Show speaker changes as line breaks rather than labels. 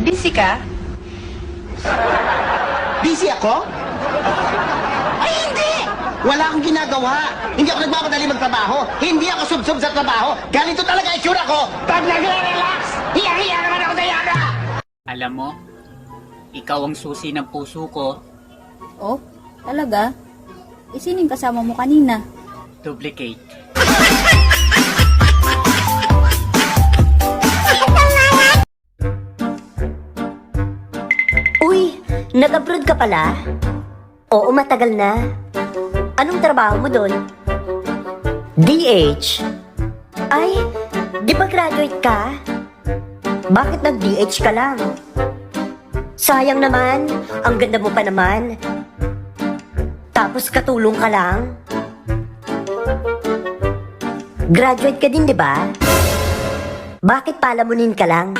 Busy ka?
Busy ako? Ay, hindi! Wala akong ginagawa. Hindi ako nagmamadali magtrabaho. Hindi ako sub-sub sa trabaho. Ganito talaga itsura ko. Pag nagre-relax, hiya-hiya naman ako sa yaga!
Alam mo, ikaw ang susi ng puso ko.
Oh, talaga? Isining kasama mo kanina.
Duplicate.
Uy, nag-abroad ka pala? Oo, matagal na. Anong trabaho mo doon? DH? Ay, di ba graduate ka? Bakit nag-DH ka lang? Sayang naman, ang ganda mo pa naman. Tapos katulong ka lang? Graduate ka din, di ba? Bakit palamunin ka lang?